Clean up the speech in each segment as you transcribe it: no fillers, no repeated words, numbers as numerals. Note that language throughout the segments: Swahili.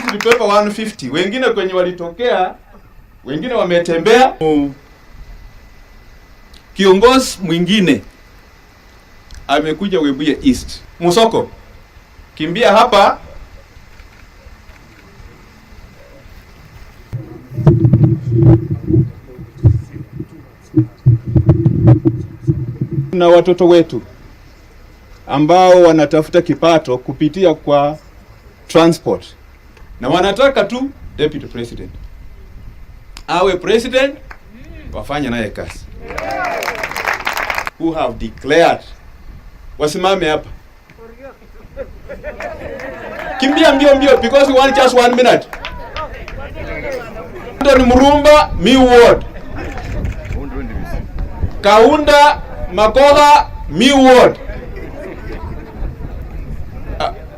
Tulipepa 150, wengine kwenye walitokea, wengine wametembea. Kiongozi mwingine amekuja Webuye East. Musoko, kimbia hapa. Na watoto wetu ambao wanatafuta kipato kupitia kwa transport, na wanataka tu deputy president awe president, wafanye naye kazi. Who have declared, wasimame hapa. Kimbia mbio because we want just 1 minute. Ndoni Murumba mi ward, Kaunda Makoga mi ward,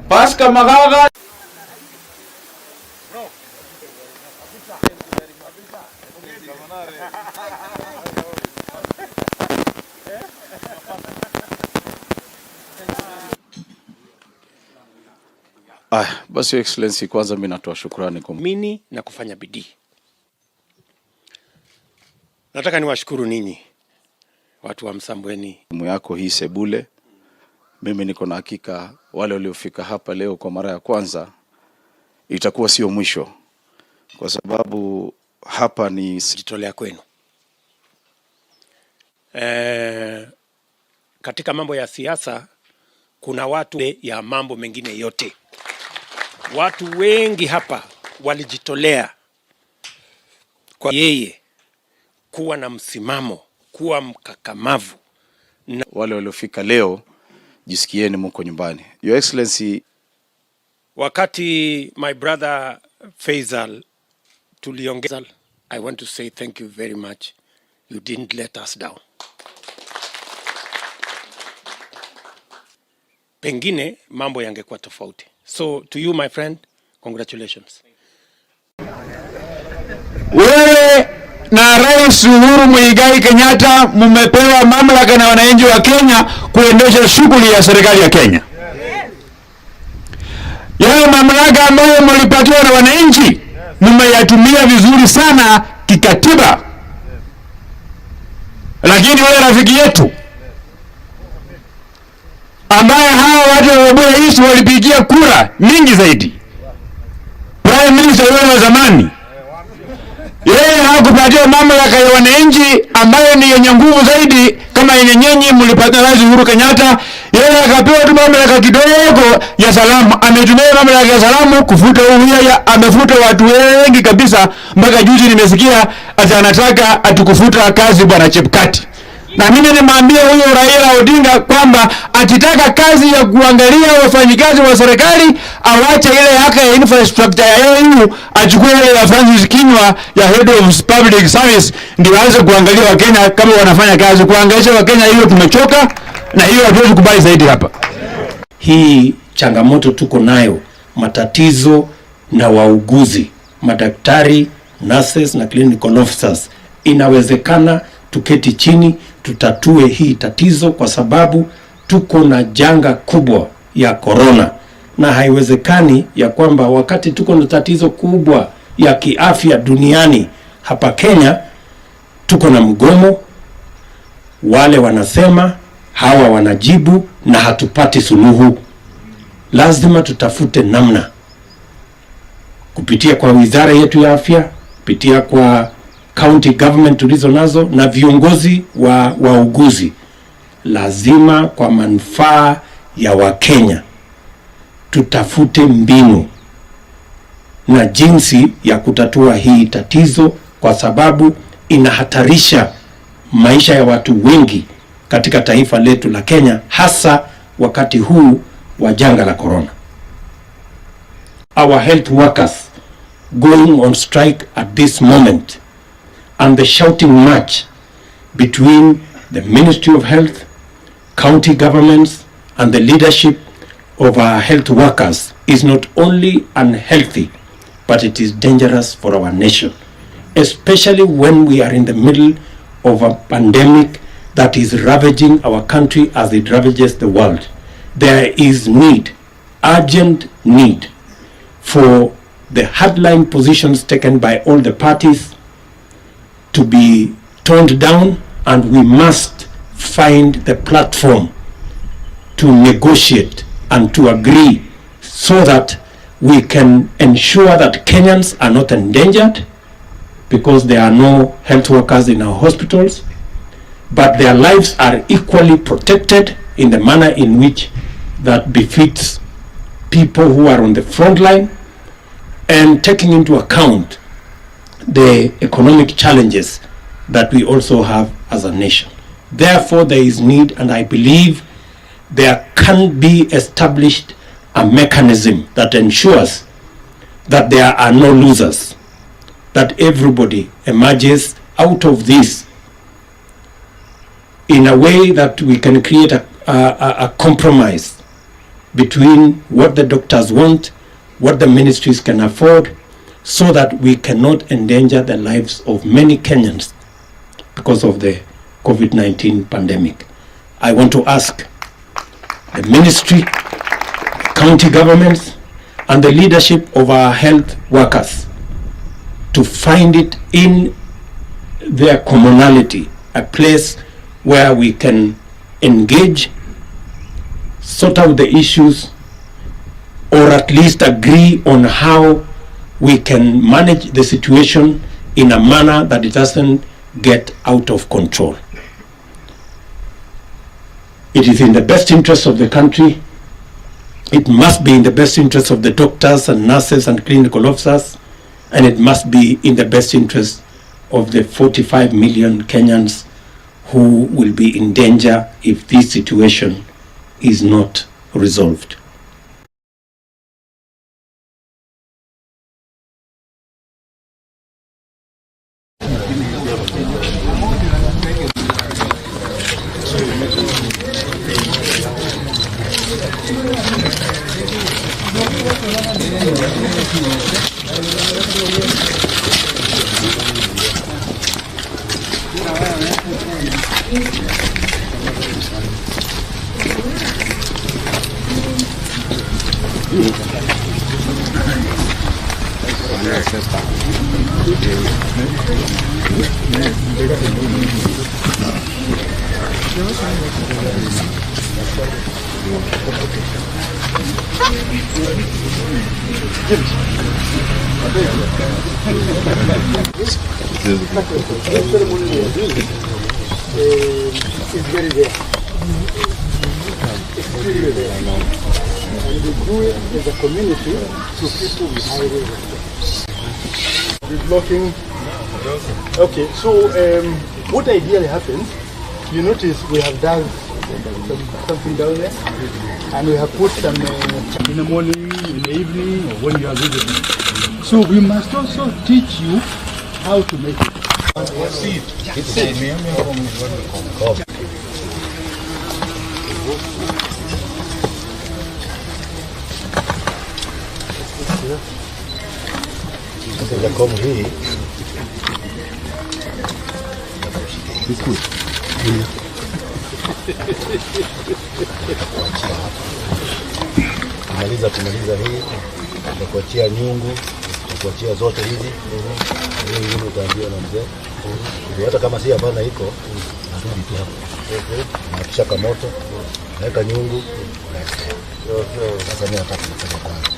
Pasca Magaga. Basi Your Excellency, kwanza mimi natoa shukrani kwa mini na kufanya bidii. Nataka niwashukuru ninyi watu wa Msambweni yako hii sebule. Mimi niko na hakika wale waliofika hapa leo kwa mara ya kwanza itakuwa sio mwisho, kwa sababu hapa ni jitolea kwenu. Katika mambo ya siasa kuna watu ya mambo mengine yote. Watu wengi hapa walijitolea kwa yeye kuwa na msimamo, kuwa mkakamavu. Na wale waliofika leo, jisikieni mko nyumbani. Your Excellency, wakati my brother Faisal tuliongea, I want to say thank you very much. You didn't let us down. Pengine mambo yangekuwa tofauti. So to you my friend, congratulations. Wewe na Rais Uhuru Muigai Kenyatta mmepewa mamlaka na wananchi wa Kenya kuendesha shughuli ya serikali ya Kenya. Yale mamlaka ambayo mlipatiwa na wananchi mmeyatumia vizuri sana kikatiba. Lakini wale rafiki yetu ambaye hawa watu wa Webuye East walipigia kura mingi zaidi, Prime Minister wa zamani, yeye hakupatiwa mamlaka ya wananchi ambayo ni yenye nguvu zaidi kama yenye nyinyi mlipata Rais Uhuru Kenyatta. Yeye akapewa tu mamlaka kidogo ya salamu. Ametumia mamlaka ya salamu kufuta uhuya, amefuta watu wengi kabisa. Mpaka juzi nimesikia ati anataka atukufuta kazi bwana Chebukati. Na mimi nimwambia huyo Raila Odinga kwamba akitaka kazi ya kuangalia wafanyikazi wa serikali awache ile haka ya infrastructure ya EU, achukue ile ya Francis Kinyua ya Head of Public Service, ndio aanze kuangalia Wakenya kama wanafanya kazi. Kuangaisha Wakenya hiyo tumechoka, na hiyo hatuwezi kubali zaidi hapa. Hii changamoto tuko nayo, matatizo na wauguzi, madaktari, nurses na clinical officers, inawezekana tuketi chini tutatue hii tatizo, kwa sababu tuko na janga kubwa ya corona, na haiwezekani ya kwamba wakati tuko na tatizo kubwa ya kiafya duniani, hapa Kenya tuko na mgomo, wale wanasema, hawa wanajibu, na hatupati suluhu. Lazima tutafute namna kupitia kwa wizara yetu ya afya, kupitia kwa county government tulizo nazo na viongozi wa wauguzi. Lazima kwa manufaa ya Wakenya tutafute mbinu na jinsi ya kutatua hii tatizo, kwa sababu inahatarisha maisha ya watu wengi katika taifa letu la Kenya, hasa wakati huu wa janga la corona. Our health workers going on strike at this moment, and the shouting match between the Ministry of Health, county governments, and the leadership of our health workers is not only unhealthy, but it is dangerous for our nation, especially when we are in the middle of a pandemic that is ravaging our country as it ravages the world. There is need, urgent need, for the hardline positions taken by all the parties to be toned down, and we must find the platform to negotiate and to agree so that we can ensure that Kenyans are not endangered because there are no health workers in our hospitals, but their lives are equally protected in the manner in which that befits people who are on the front line, and taking into account the economic challenges that we also have as a nation. Therefore, there is need, and I believe there can be established a mechanism that ensures that there are no losers, that everybody emerges out of this in a way that we can create a compromise between what the doctors want, what the ministries can afford, so that we cannot endanger the lives of many Kenyans because of the COVID-19 pandemic. I want to ask the ministry, county governments, and the leadership of our health workers to find it in their commonality, a place where we can engage, sort out the issues, or at least agree on how we can manage the situation in a manner that it doesn't get out of control. It is in the best interest of the country. It must be in the best interest of the doctors and nurses and clinical officers, and it must be in the best interest of the 45 million Kenyans who will be in danger if this situation is not resolved. It's very rare. It's really rare. And we do it as a community to people with high risk. We're blocking. Okay, so what ideally happens, you notice we have done something down there, and we have put some in the morning, in the evening, or when you are visiting. So we must also teach you how to make it. Tumaliza hii, tutakuachia nyungu, tutakuachia zote hizi. Hii nyungu utaambiwa na mzee. Hata kama si hapana iko, narudi tu hapo. Naakisha kamoto, naweka nyungu. Sasa mimi nataka kufanya kwanza.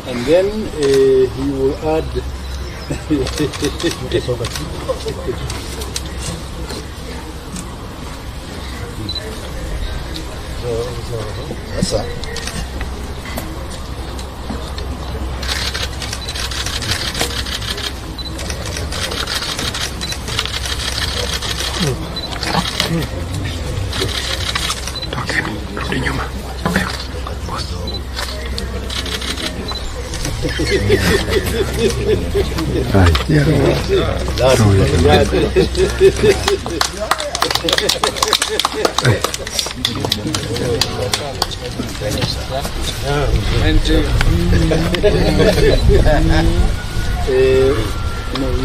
And then he will add sasa You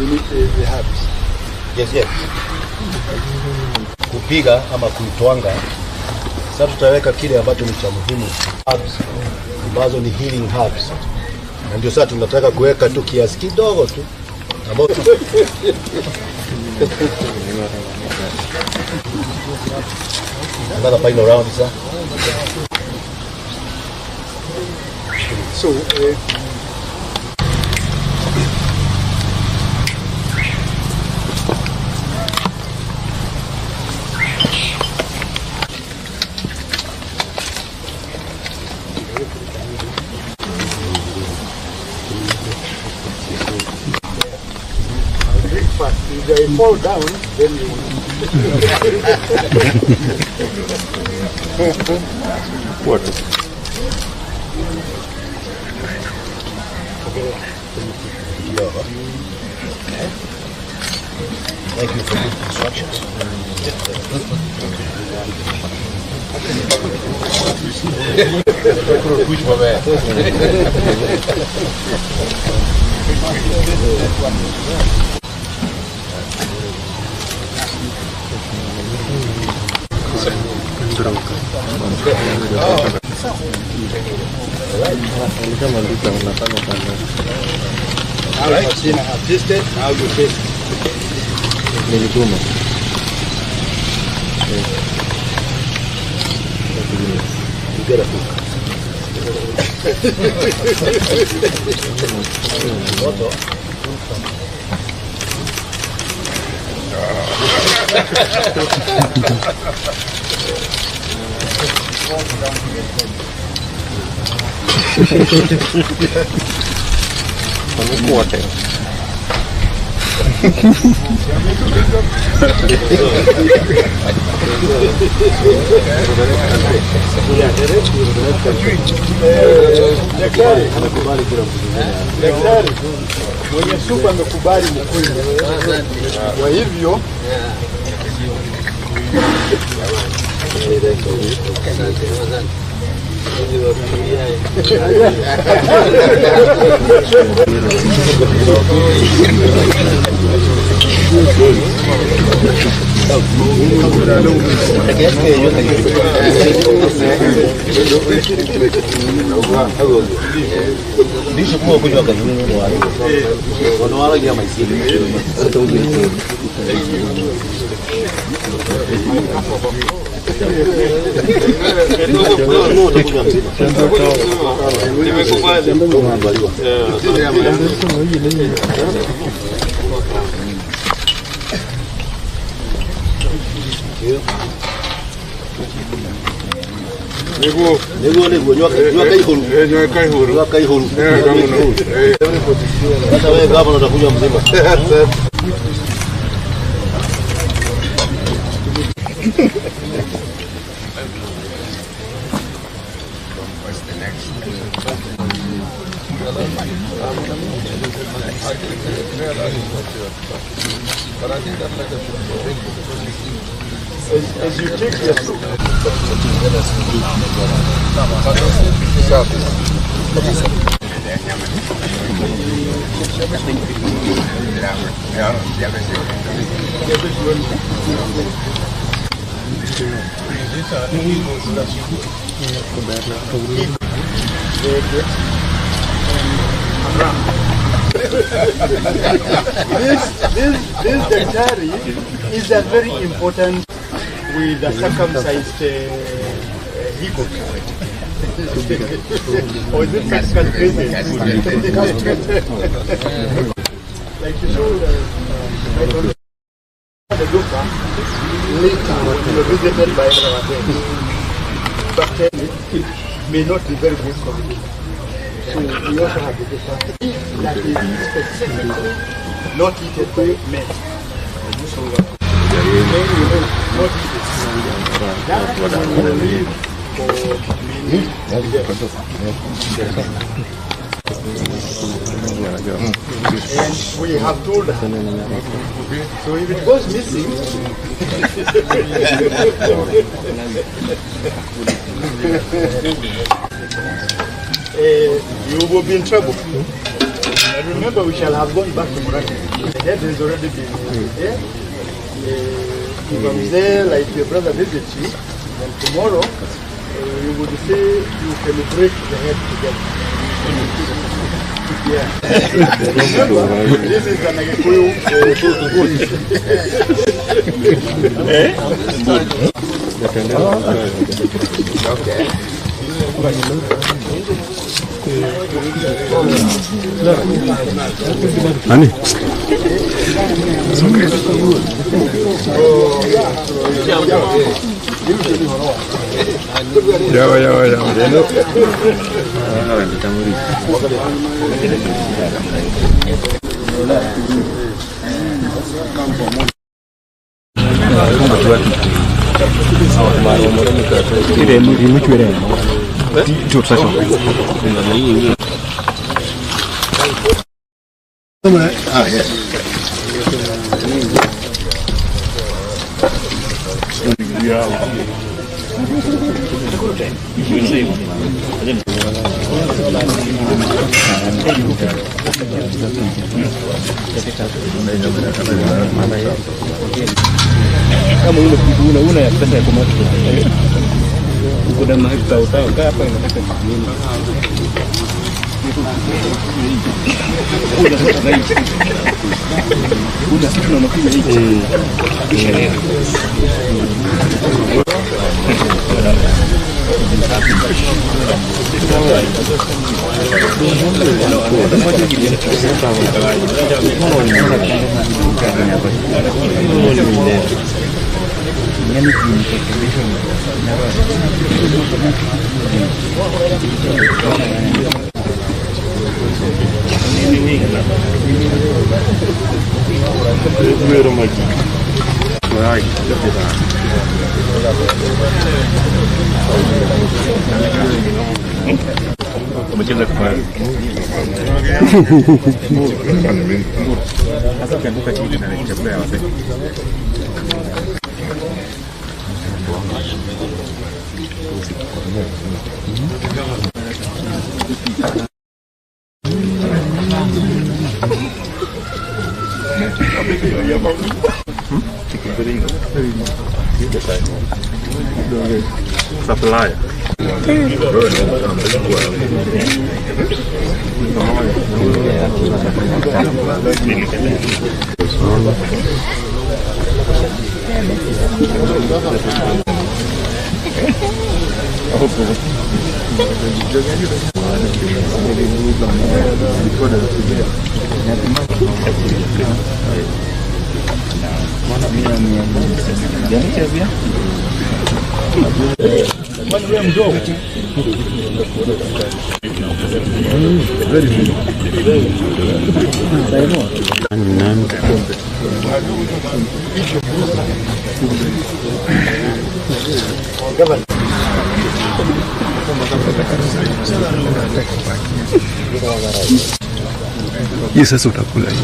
need the herbs. Yes. Kupiga ama kuitwanga. Sasa tutaweka kile ambacho ni cha muhimu. Herbs ambazo ni healing herbs. Na ndio sasa tunataka kuweka tu kiasi kidogo tu. Another final round, sir. So, if they fall down, then you What? Thank you for the instructions. All right. I've tasted. Now you taste. You get a hook. Daktari, mwenye supu amekubali mkunywe. Kwa hivyo Dice come voglio che non lo hago. Quando la chiama Nego, nywa kai huru. Sasa wewe gavana utakuja mzima. as you take your soup, this daktari is a very important with a circumcised hiccup. Or is it castrated? Like you show the doctor later when you're visited by our friends. But it may not be very good for you. So we also have the doctor that is specifically not eaten by men. So not eaten. That when you leave And we have told her. So if it goes missing, you will be in trouble. And remember, we shall have gone back to Muraki. The head has already been there. If I'm there, like your brother visits you, then tomorrow you would say you celebrate the head together. Yeah. This is an Agikuyu okay. Ani? Ya. Kama una ya pesa ya kumata uko na mahali utao hapa inataka kujini una sisi na mapiga hiki Supply. Hii sasa utakula hii.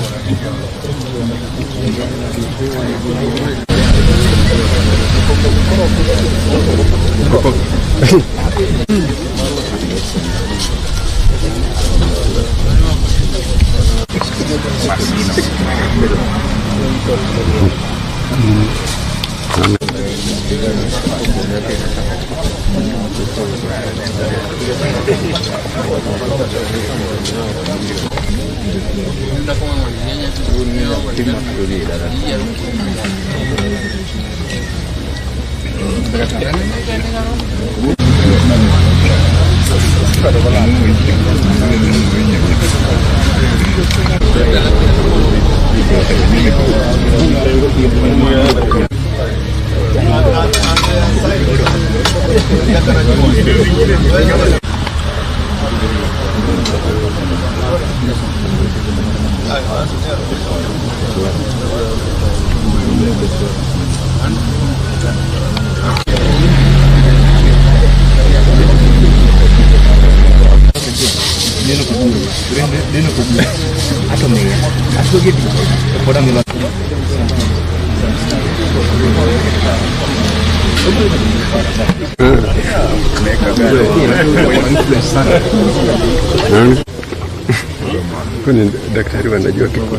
Kwani daktari wanajua kitu?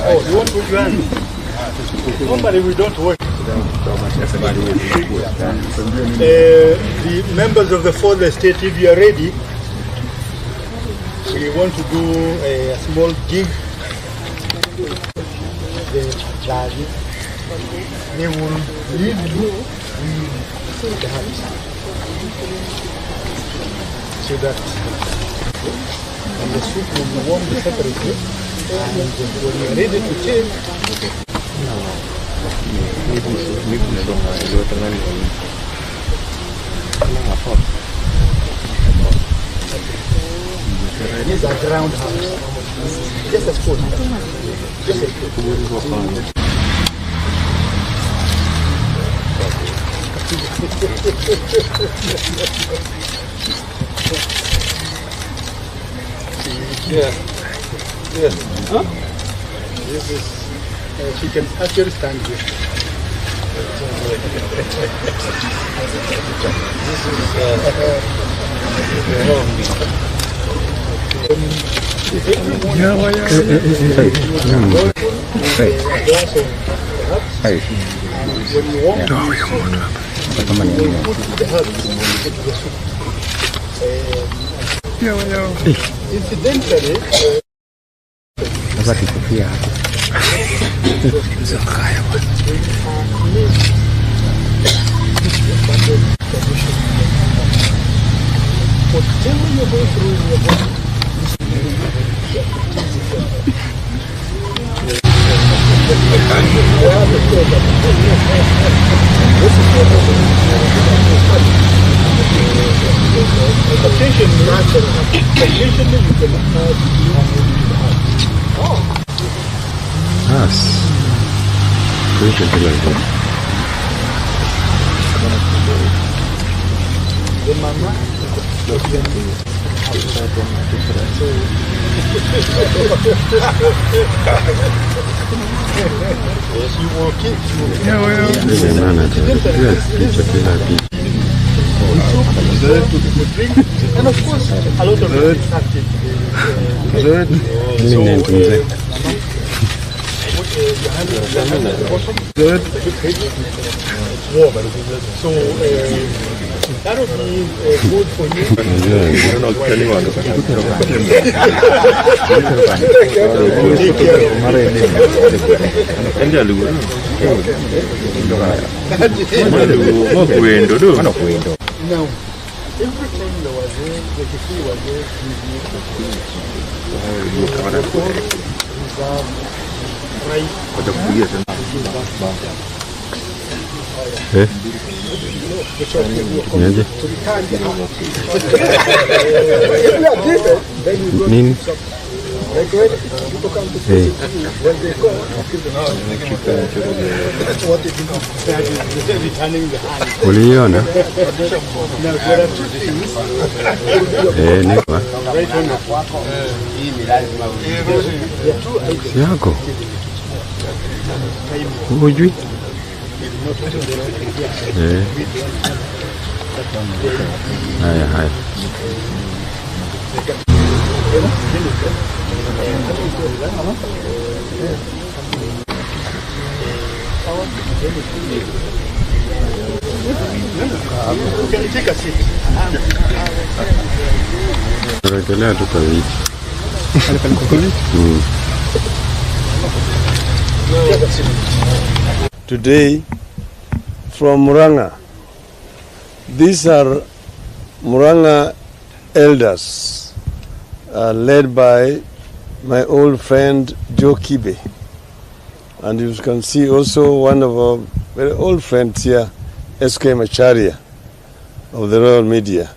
Oh, you want to join? Normally we don't work. The members of the fourth estate, if you are ready, we want to do a small gig. They will leave you the house so that the soup will be warmed separately, and when you are ready to change, these are ground house, just a spoon, just a spoon. Yeah. Yes. Huh? This is, she can actually stand here. This incidentally, whatever you go through in your body, occasionally you can add Yes. Yes, you will keep. And of course, a lot of it is active. So, that would be good for you. Now, every time there was the key was there, Nini? Uliona? Nikwa. Yako. Hujui? Haya. You can take a seat. Turejelea tu kwa viti. Today from Muranga. These are Muranga elders led by my old friend Joe Kibe. And you can see also one of our very old friends here, SK Macharia of the Royal Media.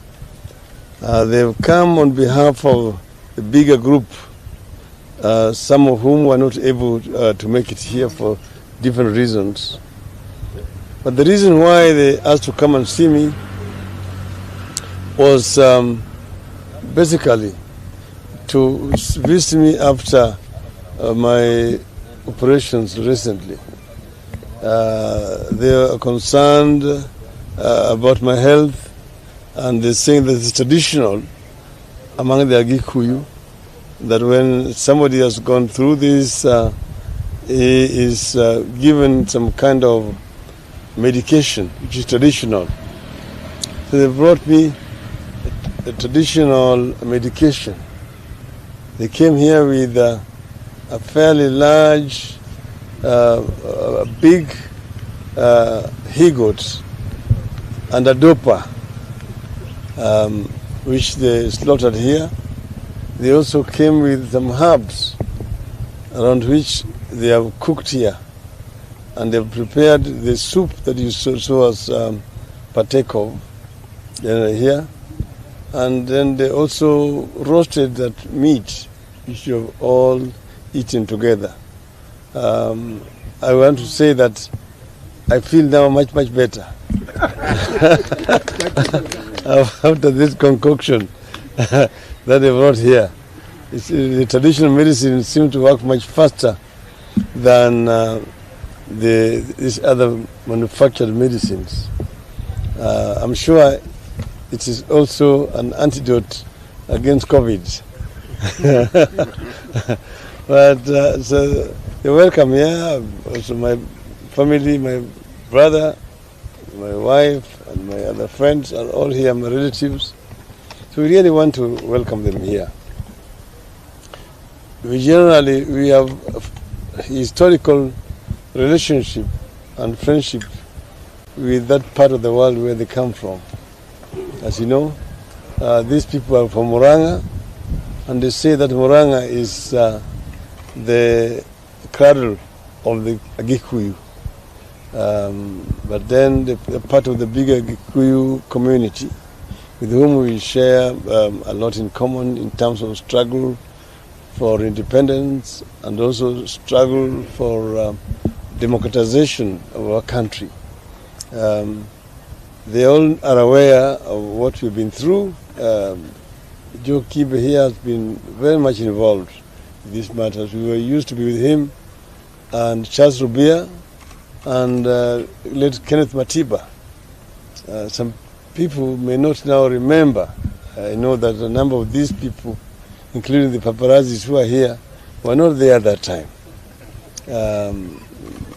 They've come on behalf of the bigger group, some of whom were not able to make it here for different reasons. But the reason why they asked to come and see me was basically to visit me after my operations recently. They are concerned about my health, and they're saying that it's traditional among the Agikuyu that when somebody has gone through this, he is given some kind of medication, which is traditional. So they brought me a traditional medication. They came here with a fairly large, big he-goat and a dopa, which they slaughtered here. They also came with some herbs around which they have cooked here, and they've prepared the soup that you saw us partake of here, and then they also roasted that meat, which you have all eaten together. I want to say that I feel now much better after this concoction that they brought here. The traditional medicine seems to work much faster than these other manufactured medicines. I'm sure it is also an antidote against COVID. But so you're welcome here. Also my family, my brother, my wife, and my other friends are all here, my relatives. So we really want to welcome them here. We have a historical relationship and friendship with that part of the world where they come from. As you know, these people are from Muranga, and they say that Muranga is the cradle of the Agikuyu. But then they're part of the bigger Gikuyu community with whom we share a lot in common in terms of struggle for independence and also struggle for democratization of our country. They all are aware of what we've been through. Joe Kibe here has been very much involved in these matters. We were used to be with him and Charles Rubia and late Kenneth Matiba. Some people may not now remember. I know that a number of these people, including the paparazzis who are here, were not there at that time.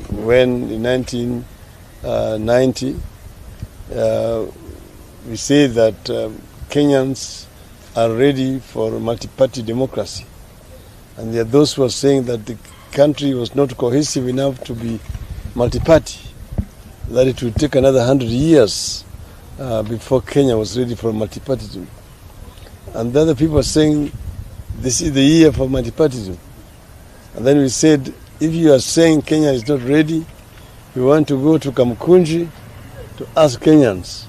When in 1990, we say that Kenyans are ready for multi-party democracy. And there are those who are saying that the country was not cohesive enough to be multi-party, that it would take another 100 years before Kenya was ready for multi-partyism. And the other people are saying this is the year for multi-partyism. And then we said, if you are saying Kenya is not ready, we want to go to Kamkunji to ask Kenyans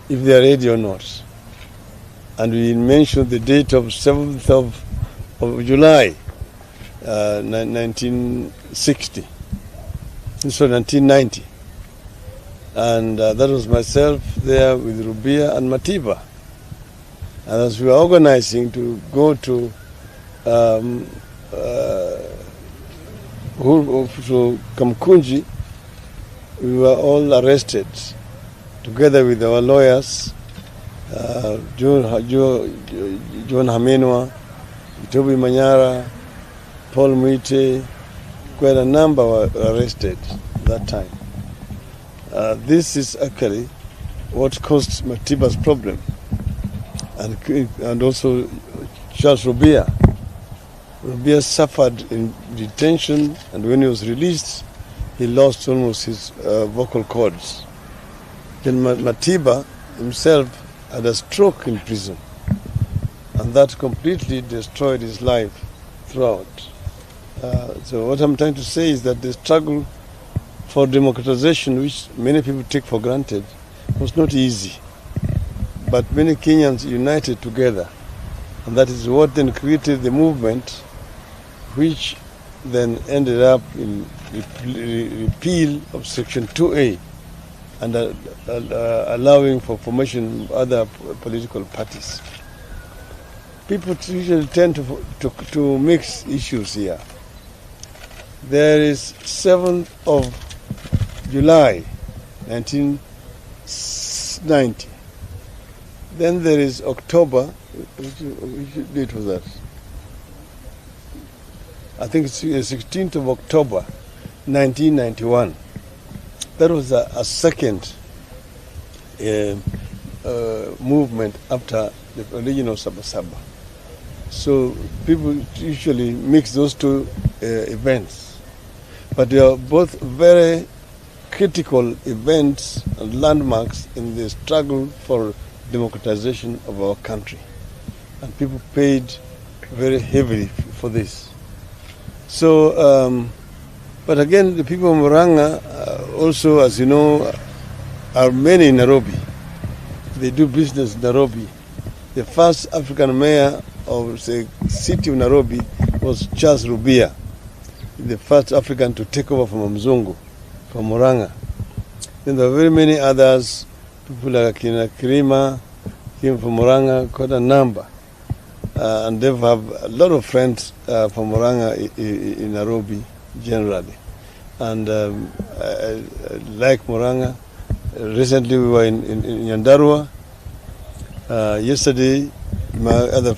if they are ready or not. And we mentioned the date of 7th of July, 1960. So 1990. And that was myself there with Rubia and Matiba. And as we were organizing to go to Kamkunji, we were all arrested together with our lawyers, John Hamenwa, Toby Manyara, Paul Mwite. Quite a number were arrested at that time. This is actually what caused Matiba's problem, and also Charles Rubia. Rubia suffered in detention, and when he was released, he lost almost his vocal cords. Then Matiba himself had a stroke in prison, and that completely destroyed his life throughout. So what I'm trying to say is that the struggle for democratization, which many people take for granted, was not easy. But many Kenyans united together, and that is what then created the movement, which then ended up in repeal of Section 2A and allowing for formation of other political parties. People usually tend to mix issues here. There is 7th of July 1990. Then there is October, which date was that? I think it's 16th of October 1991. That was a second movement after the original Sabasaba. So people usually mix those two events. But they are both very critical events and landmarks in the struggle for democratization of our country. And people paid very heavily for this. So, but again, the people of Murang'a also, as you know, are many in Nairobi. They do business in Nairobi. The first African mayor of the city of Nairobi was Charles Rubia, the first African to take over from Mzungu, from Murang'a. Then there are very many others, people like Akina Kirima, came from Murang'a, quite a number. And they have a lot of friends from Murang'a in Nairobi generally. And I like Murang'a. Recently we were in Nyandarua. Yesterday my other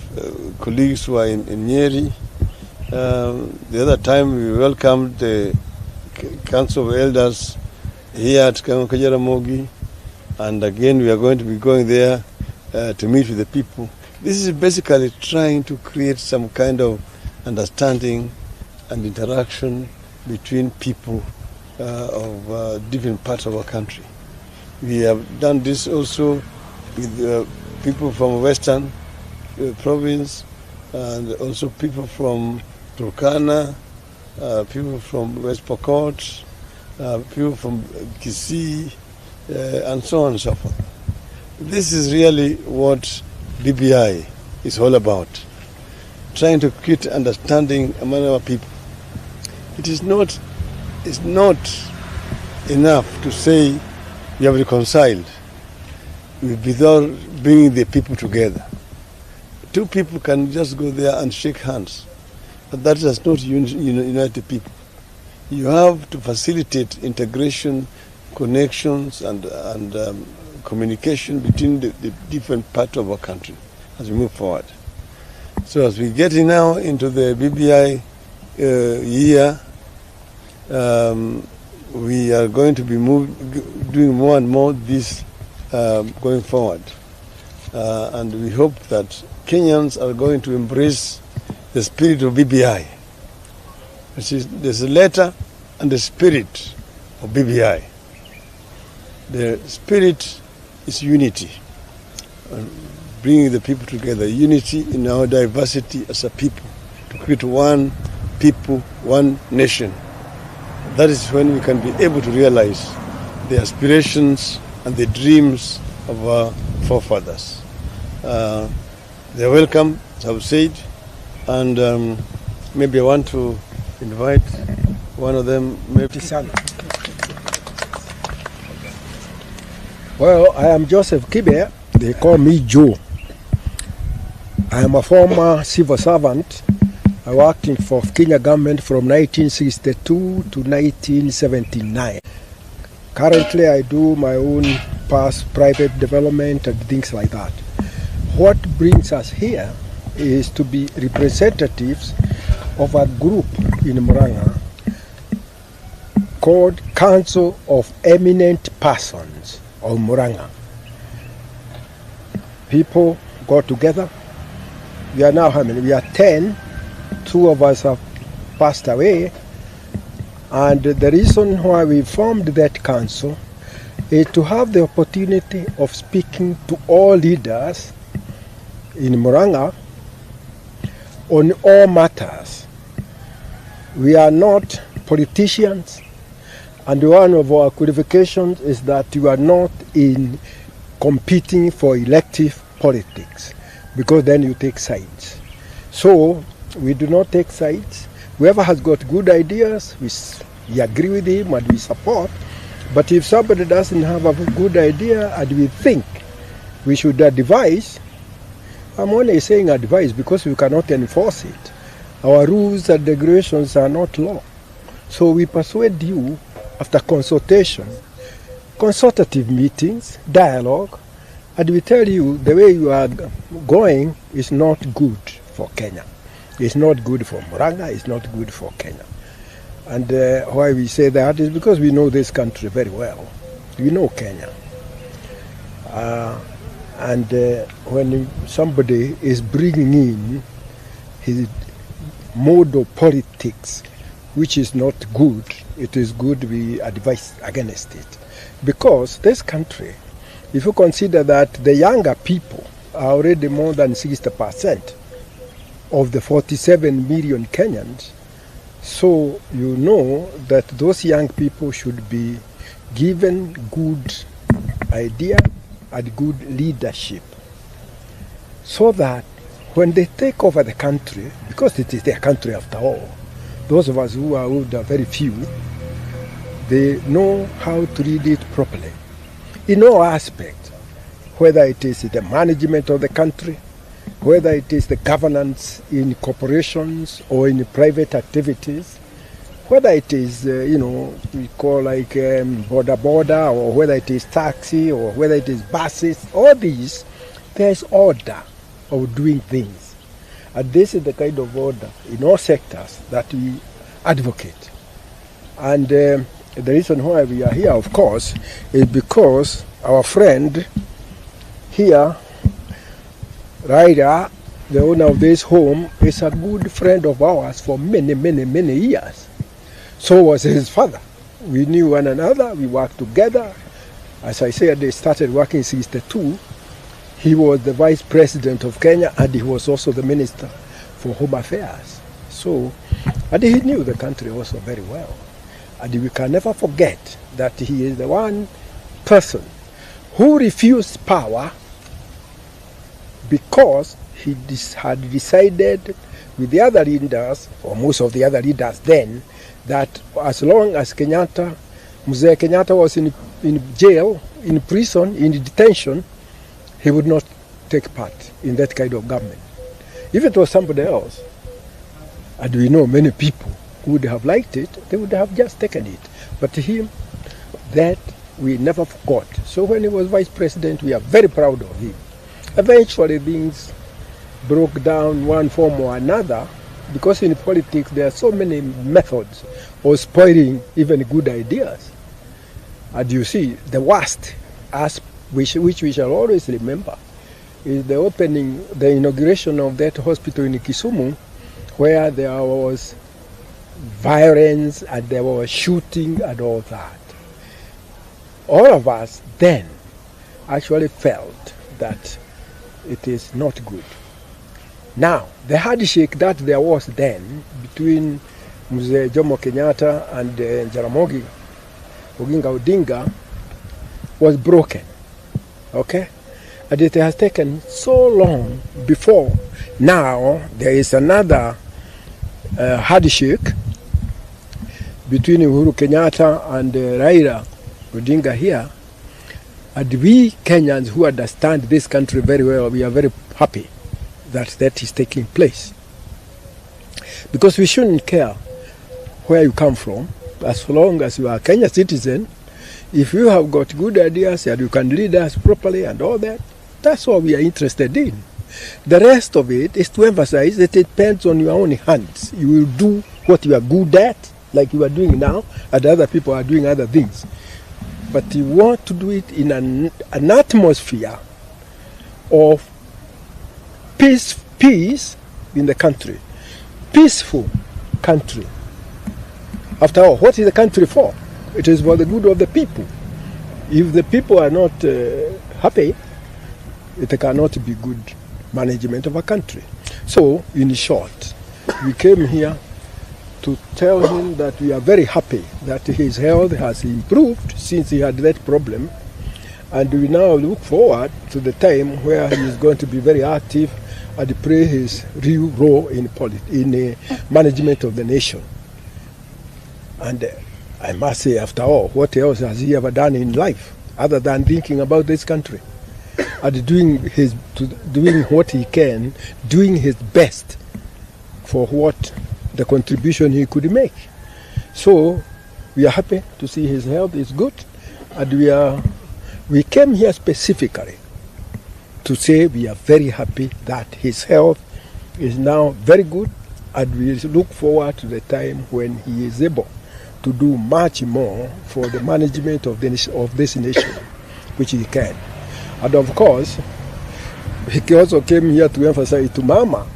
colleagues were in Nyeri. The other time we welcomed the Council of Elders here at Kajaramogi. And again we are going to be going there to meet with the people. This is basically trying to create some kind of understanding and interaction between people of different parts of our country. We have done this also with people from Western province, and also people from Turkana, people from West Pokot, people from Kisii, and so on and so forth. This is really what BBI is all about, trying to create understanding among our people. It's not enough to say we have reconciled without bringing the people together. Two people can just go there and shake hands, but that does not unite the people. You have to facilitate integration, connections, and communication between the different parts of our country as we move forward. So as we get now into the BBI year, we are going to be doing more and more this going forward. And we hope that Kenyans are going to embrace the spirit of BBI. There's a letter and the spirit of BBI. The spirit is unity, bringing the people together, unity in our diversity as a people, to create one people, one nation. That is when we can be able to realize the aspirations and the dreams of our forefathers. They're welcome, as I've said, and maybe I want to invite one of them. Well, I am Joseph Kibe. They call me Joe. I am a former civil servant. I worked for Kenya government from 1962 to 1979. Currently, I do my own private development and things like that. What brings us here is to be representatives of a group in Murang'a called Council of Eminent Persons of Murang'a. people got together. We are now how many? We are 10. 2 of us have passed away. And the reason why we formed that council is to have the opportunity of speaking to all leaders in Murang'a on all matters. We are not politicians, and one of our qualifications is that you are not in competing for elective politics, because then you take sides. So we do not take sides. Whoever has got good ideas, we agree with him and we support. But if somebody doesn't have a good idea and we think we should advise, I'm only saying advise because we cannot enforce it. Our rules and regulations are not law. So we persuade you after consultation, consultative meetings, dialogue, and we tell you the way you are going is not good for Kenya. It's not good for Murang'a, it's not good for Kenya. And why we say that is because we know this country very well. We know Kenya. When somebody is bringing in his mode of politics, which is not good, it is good we advise against it. Because this country, if you consider that the younger people are already more than 60% of the 47 million Kenyans, so you know that those young people should be given good idea and good leadership, so that when they take over the country, because it is their country after all, those of us who are old are very few, they know how to lead it properly in all aspects, whether it is the management of the country, whether it is the governance in corporations or in private activities, whether it is, we call like border, or whether it is taxi, or whether it is buses, all these, there's order of doing things. And this is the kind of order in all sectors that we advocate. And the reason why we are here, of course, is because our friend here, Raila, the owner of this home, is a good friend of ours for many, many, many years. So was his father. We knew one another, we worked together. As I said, they started working in 1962. He was the vice president of Kenya, and he was also the minister for home affairs. So, and he knew the country also very well. And we can never forget that he is the one person who refused power because he had decided with the other leaders, or most of the other leaders then, that as long as Mzee Kenyatta was in jail, in prison, in detention, he would not take part in that kind of government. If it was somebody else, and we know many people who would have liked it, they would have just taken it. But him, that we never forgot. So when he was vice president, we are very proud of him. Eventually things broke down one form or another, because in politics there are so many methods of spoiling even good ideas. And you see, the worst, which we shall always remember, is the inauguration of that hospital in Kisumu, where there was violence and there was shooting and all that. All of us then actually felt that it is not good. Now, the handshake that there was then between Mzee Jomo Kenyatta and Jaramogi Oginga Odinga was broken, okay? And it has taken so long before now there is another handshake between Uhuru Kenyatta and Raila Odinga here. And we Kenyans who understand this country very well, we are very happy that is taking place. Because we shouldn't care where you come from, as long as you are a Kenya citizen. If you have got good ideas and you can lead us properly and all that, that's what we are interested in. The rest of it is to emphasize that it depends on your own hands. You will do what you are good at, like you are doing now, and other people are doing other things. But you want to do it in an atmosphere of peace in the country. Peaceful country. After all, what is the country for? It is for the good of the people. If the people are not happy, it cannot be good management of a country. So, in short, we came here to tell him that we are very happy that his health has improved since he had that problem, and we now look forward to the time where he is going to be very active and play his real role in the management of the nation. And I must say, after all, what else has he ever done in life other than thinking about this country and doing what he can, doing his best for what the contribution he could make. So we are happy to see his health is good, and we came here specifically to say we are very happy that his health is now very good, and we look forward to the time when he is able to do much more for the management of this nation, which he can. And of course, he also came here to emphasize to Mama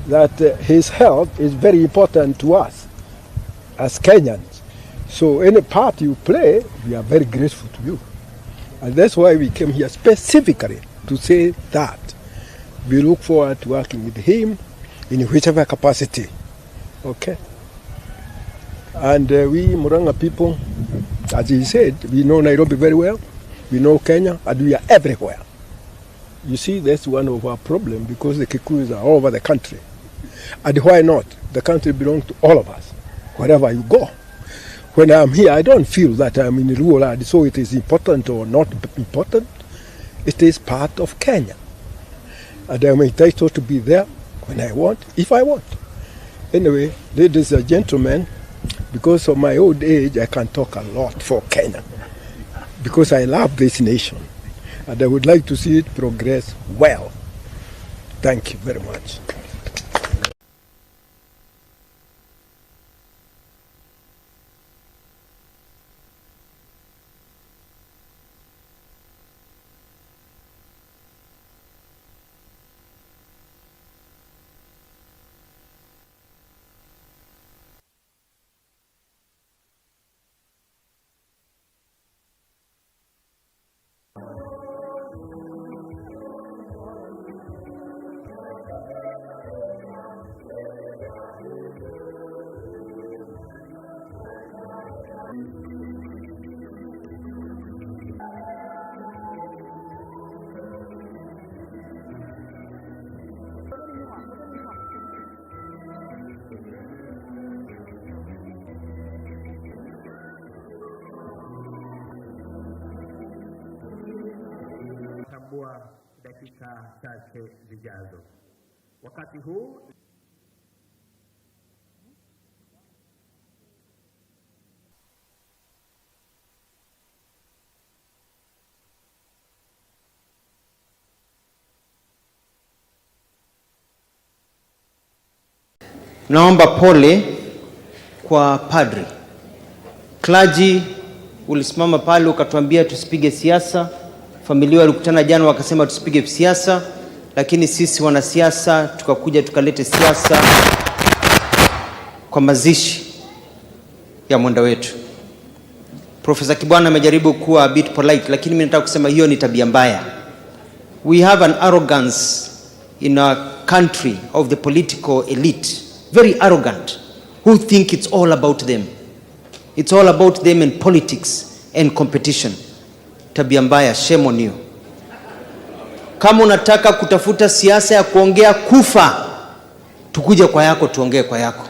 that his health is very important to us as Kenyans. So any part you play, we are very grateful to you. And that's why we came here specifically to say that we look forward to working with him in whichever capacity. Okay? And we Murang'a people, as he said, we know Nairobi very well, we know Kenya, and we are everywhere. You see, that's one of our problems, because the Kikuyus are all over the country. And why not? The country belongs to all of us, wherever you go. When I'm here, I don't feel that I'm in rural land, so it is important or not important. It is part of Kenya. And I'm entitled to be there when I want, if I want. Anyway, ladies and gentlemen, because of my old age, I can talk a lot for Kenya, because I love this nation, and I would like to see it progress well. Thank you very much. Dakika chache zijazo. Wakati huu naomba pole kwa padri. Clergy ulisimama pale ukatuambia tusipige siasa. Familia walikutana jana wakasema tusipige siasa, lakini sisi wanasiasa tukakuja tukalete siasa kwa mazishi ya mwenda wetu. Professor Kibwana amejaribu kuwa a bit polite, lakini mimi nataka kusema hiyo ni tabia mbaya. We have an arrogance in our country of the political elite, very arrogant, who think it's all about them. It's all about them and politics and competition. Tabia mbaya, shame on you. Kama unataka kutafuta siasa ya kuongea kufa, tukuje kwa yako tuongee kwa yako.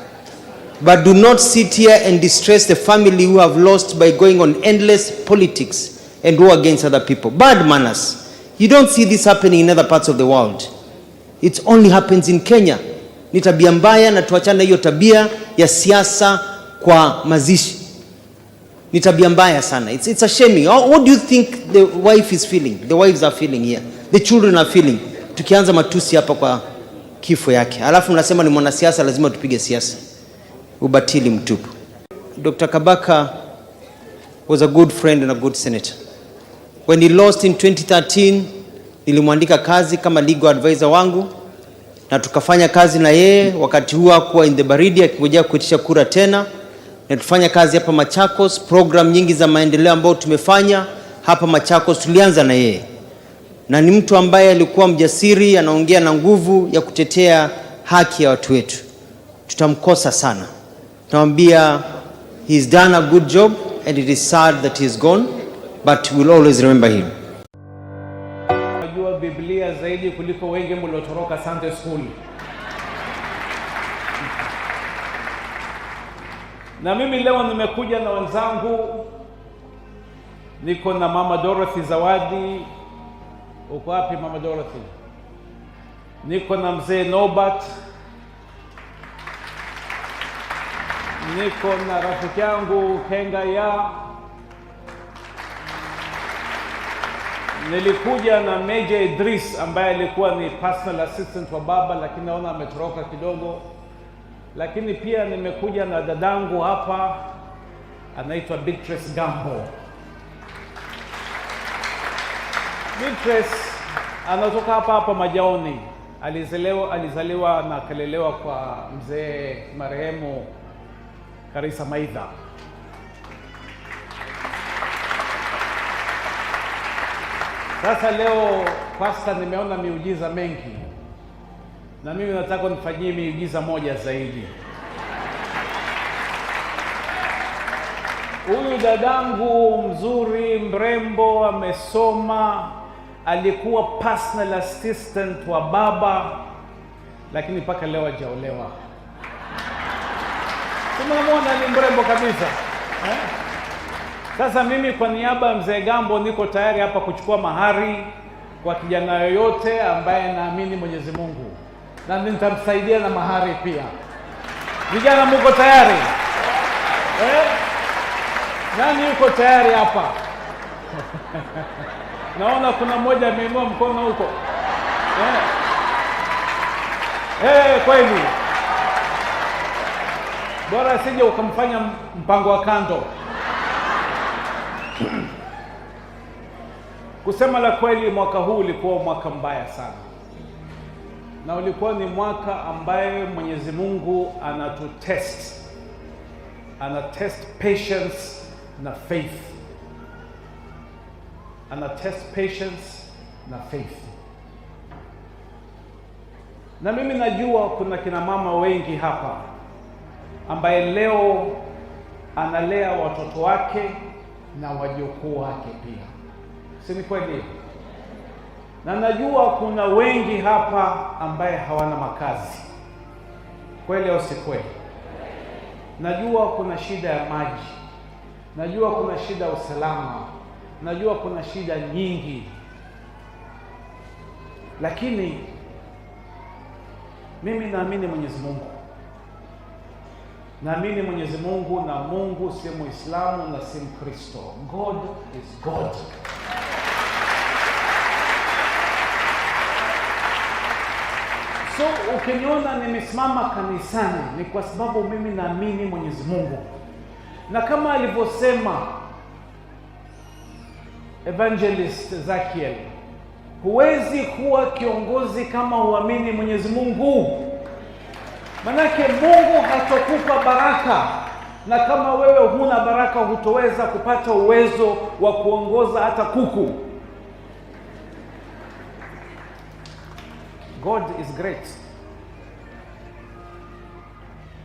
But do not sit here and distress the family who have lost by going on endless politics and war against other people. Bad manners. You don't see this happening in other parts of the world. It only happens in Kenya. Ni tabia mbaya, na tuachane hiyo tabia ya siasa kwa mazishi. Ni tabia mbaya sana. It's a shame. What do you think the wife is feeling? The wives are feeling here. The children are feeling. Tukianza matusi hapa kwa kifo yake. Alafu mnasema ni mwanasiasa lazima tupige siasa. Ubatili mtupu. Dr. Kabaka was a good friend and a good senator. When he lost in 2013, Nilimwandika kazi kama legal advisor wangu na tukafanya kazi na yeye. Wakati huo hakuwa in the baridi akingojea kuitisha kura tena, na tufanya kazi hapa Machakos. Program nyingi za maendeleo ambayo tumefanya hapa Machakos tulianza na yeye, na ni mtu ambaye alikuwa mjasiri, anaongea na nguvu ya kutetea haki ya watu wetu. Tutamkosa sana. Tunamwambia he's done a good job and it is sad that he's gone, but we'll always remember him. Najua Biblia zaidi kuliko wengi mliotoroka Sunday school. Na mimi leo nimekuja na wenzangu, niko na Mama Dorothy Zawadi. Uko wapi Mama Dorothy? Niko na Mzee Nobat. Niko na rafiki yangu Kenga ya. Nilikuja na Major Idris ambaye alikuwa ni personal assistant wa baba, lakini naona ametoroka kidogo. Lakini pia nimekuja na dadangu hapa anaitwa Beatrice Gambo. Beatrice anatoka hapa Majaoni. Alizaliwa na kalelewa kwa mzee marehemu Karisa Maitha. Sasa leo pasta, nimeona miujiza mengi, na mimi nataka nifanyie miujiza moja zaidi. Huyu dadangu mzuri, mrembo, amesoma, alikuwa personal assistant wa baba, lakini mpaka leo hajaolewa. Tunamwona ni mrembo kabisa. Sasa mimi kwa niaba ya Mzee Gambo niko tayari hapa kuchukua mahari kwa kijana yoyote ambaye naamini Mwenyezi Mungu, na nitamsaidia na mahari pia. Vijana mko tayari? Nani yuko tayari hapa? Naona kuna mmoja ameinua mkono huko. Kweli. Bora sije ukamfanya mpango wa kando. Kusema la kweli, mwaka huu ulikuwa mwaka mbaya sana. Na ulikuwa ni mwaka ambaye Mwenyezi Mungu anatutest. Anatest patience na faith. Anatest patience na faith. Na mimi najua kuna kina mama wengi hapa ambaye leo analea watoto wake na wajukuu wake pia. Si ni kweli? Na najua kuna wengi hapa ambaye hawana makazi. Kweli au si kweli? Najua kuna shida ya maji. Najua kuna shida ya usalama. Najua kuna shida nyingi. Lakini mimi naamini Mwenyezi Mungu. Naamini Mwenyezi Mungu, na Mungu si Muislamu na si Mkristo. God is God. So ukiniona nimesimama kanisani ni kwa sababu mimi naamini Mwenyezi Mungu. Na kama alivyosema Evangelist Zakiel, huwezi kuwa kiongozi kama huamini Mwenyezi Mungu. Manake Mungu hatakupa baraka, na kama wewe huna baraka hutoweza kupata uwezo wa kuongoza hata kuku. God is great.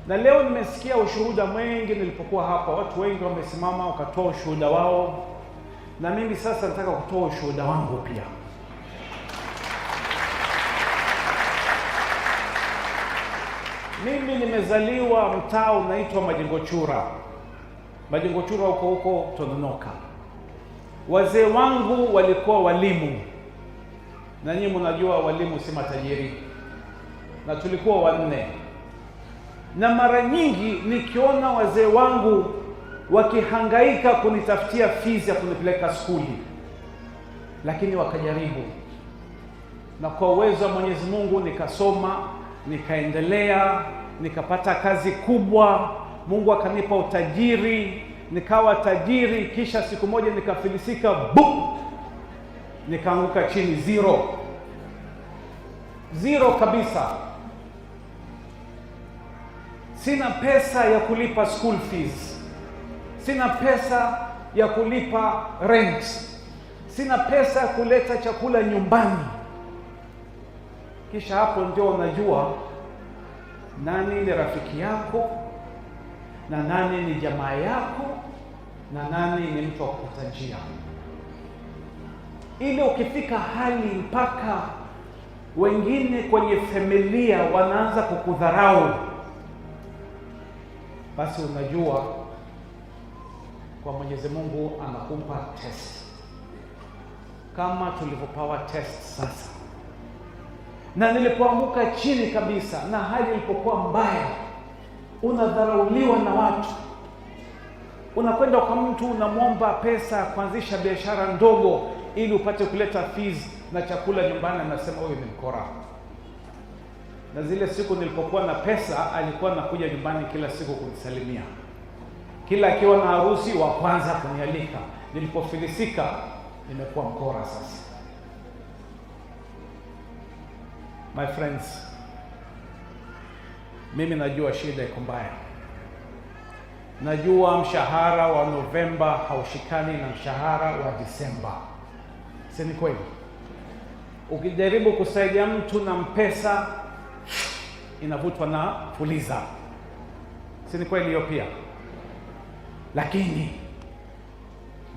Na leo nimesikia ushuhuda mwingi nilipokuwa hapa. Watu wengi wamesimama wakatoa ushuhuda wao, na mimi sasa nataka kutoa ushuhuda wangu pia. Mimi nimezaliwa mtaa unaitwa Majengochura. Majengochura huko Tononoka. Wazee wangu walikuwa walimu. Na nyinyi mnajua walimu si matajiri. Na tulikuwa 4. Na mara nyingi nikiona wazee wangu wakihangaika kunitafutia fees ya kunipeleka skuli, lakini wakajaribu. Na kwa uwezo wa Mwenyezi Mungu nikasoma, nikaendelea, nikapata kazi kubwa, Mungu akanipa utajiri, nikawa tajiri, kisha siku moja nikafilisika, boom! nikaanguka chini, zero kabisa. Sina pesa ya kulipa school fees, sina pesa ya kulipa rent, sina pesa ya kuleta chakula nyumbani. Kisha hapo ndio unajua nani ni rafiki yako na nani ni jamaa yako na nani ni mtu wa kupita njia. Ile ukifika hali mpaka wengine kwenye familia wanaanza kukudharau, basi unajua kwa Mwenyezi Mungu anakupa test, kama tulivyopawa test sasa. Na nilipoanguka chini kabisa na hali ilipokuwa mbaya, unadharauliwa na watu, unakwenda kwa mtu unamwomba pesa kuanzisha biashara ndogo ili upate kuleta fees na chakula nyumbani, anasema huyu ni mkora. Na zile siku nilipokuwa na pesa, alikuwa anakuja nyumbani kila siku kunisalimia, kila akiwa na harusi wa kwanza kunialika. Nilipofilisika, nimekuwa mkora sasa. My friends, mimi najua shida iko mbaya. Najua mshahara wa Novemba haushikani na mshahara wa Disemba. Si ni kweli? Ukijaribu kusaidia mtu na mpesa, inavutwa na fuliza. Si ni kweli hiyo pia? Lakini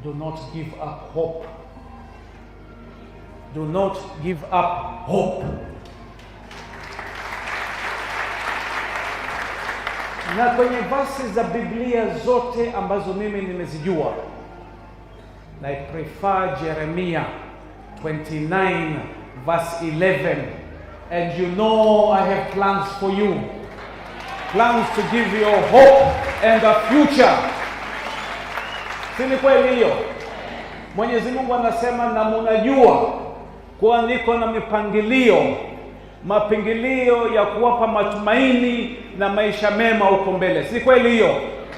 do not give up hope. Do not give up hope. Na kwenye verses za Biblia zote ambazo mimi nimezijua, na I prefer Jeremiah 29 verse 11, and you know I have plans for you, plans to give you hope and a future. Si ni kweli hiyo? Mwenyezi Mungu anasema, na mnajua kuwa niko na mapingilio ya kuwapa matumaini na maisha mema huko mbele. Si kweli hiyo?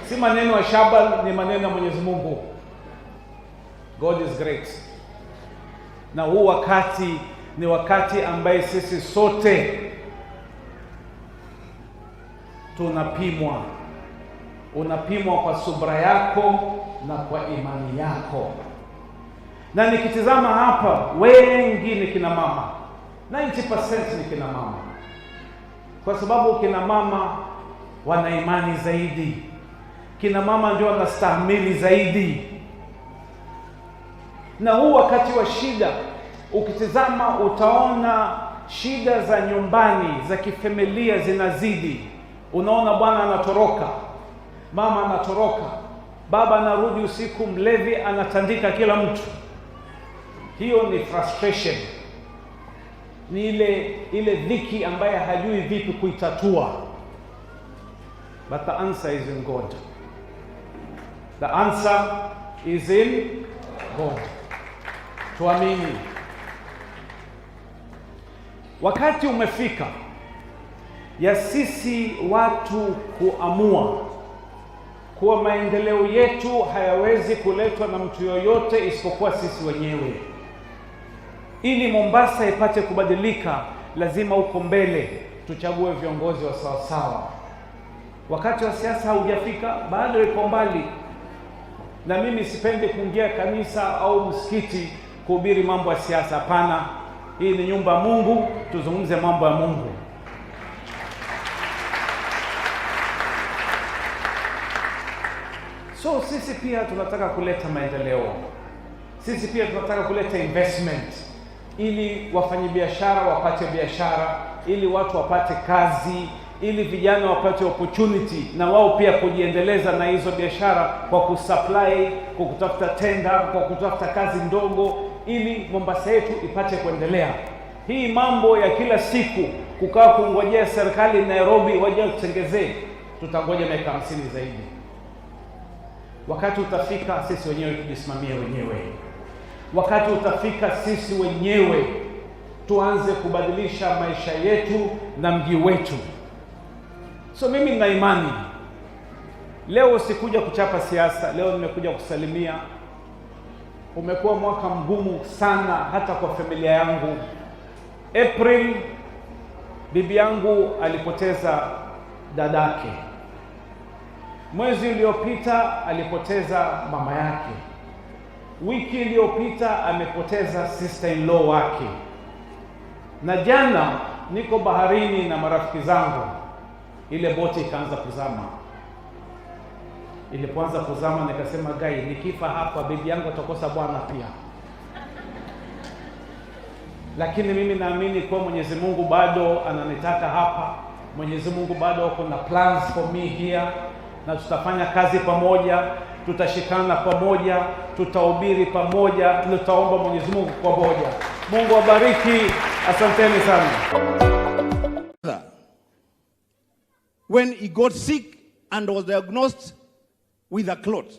Si maneno ya Shabal, ni maneno ya Mwenyezi Mungu. God is great. Na huu wakati ni wakati ambaye sisi sote tunapimwa. Unapimwa kwa subra yako na kwa imani yako. Na nikitizama hapa, wengi ni kina mama. 90% ni kina mama, kwa sababu kina mama wana imani zaidi. Kina mama ndio wanastahimili zaidi. Na huu wakati wa shida, ukitizama utaona shida za nyumbani, za kifamilia zinazidi. Unaona bwana anatoroka, mama anatoroka, baba anarudi usiku mlevi, anatandika kila mtu. Hiyo ni frustration. Ni ile dhiki ambaye hajui vipi kuitatua. But the answer is in God. The answer is in God. Tuamini. Wakati umefika ya sisi watu kuamua kuwa maendeleo yetu hayawezi kuletwa na mtu yoyote isipokuwa sisi wenyewe. Ili Mombasa ipate kubadilika, lazima huko mbele tuchague viongozi wa sawasawa. Wakati wa siasa haujafika, bado iko mbali. Na mimi sipendi kuingia kanisa au msikiti kuhubiri mambo ya siasa. Hapana, hii ni nyumba ya Mungu, tuzungumze mambo ya Mungu. So sisi pia tunataka kuleta maendeleo. Sisi pia tunataka kuleta investment, ili wafanyabiashara wapate biashara, ili watu wapate kazi, ili vijana wapate opportunity na wao pia kujiendeleza na hizo biashara kwa kusupply, kwa kutafuta tenda, kwa kutafuta kazi ndogo, ili Mombasa yetu ipate kuendelea. Hii mambo ya kila siku kukaa kungojea serikali Nairobi waje kutengezee, tutangoja miaka 50 zaidi. Wakati utafika sisi wenyewe tujisimamie wenyewe. Wakati utafika sisi wenyewe tuanze kubadilisha maisha yetu na mji wetu. So mimi nina imani. Leo sikuja kuchapa siasa, leo nimekuja kusalimia umekuwa mwaka mgumu sana hata kwa familia yangu. April, bibi yangu alipoteza dadake. Mwezi uliopita alipoteza mama yake. Wiki iliyopita amepoteza sister-in-law wake. Na jana niko baharini na marafiki zangu, ile boti ikaanza kuzama. Ilipoanza kuzama nikasema, gai, nikifa hapa bibi yangu atakosa bwana pia. Lakini mimi naamini kwa Mwenyezi Mungu bado ananitaka hapa. Mwenyezi Mungu bado ako na plans for me here, na tutafanya kazi pamoja, tutashikana pamoja, tutahubiri pamoja, tutaomba Mwenyezi Mungu pamoja. Mungu awabariki. Asanteni sana. When he got sick and was diagnosed with a clot,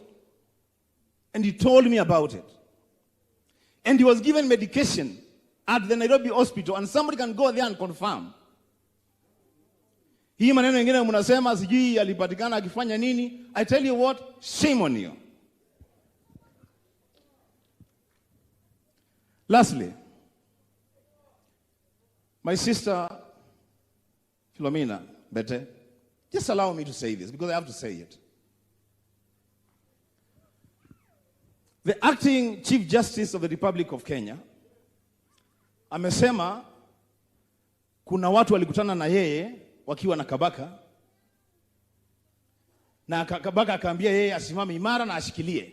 and he told me about it, and he was given medication at the Nairobi hospital, and somebody can go there and confirm. Hii maneno mengine mnasema sijui alipatikana akifanya nini. I tell you what, shame on you. Lastly, my sister Philomena Bete, just allow me to say this because I have to say it. The acting Chief Justice of the Republic of Kenya amesema kuna watu walikutana na yeye wakiwa na Kabaka, na Kabaka akaambia yeye asimame imara na ashikilie.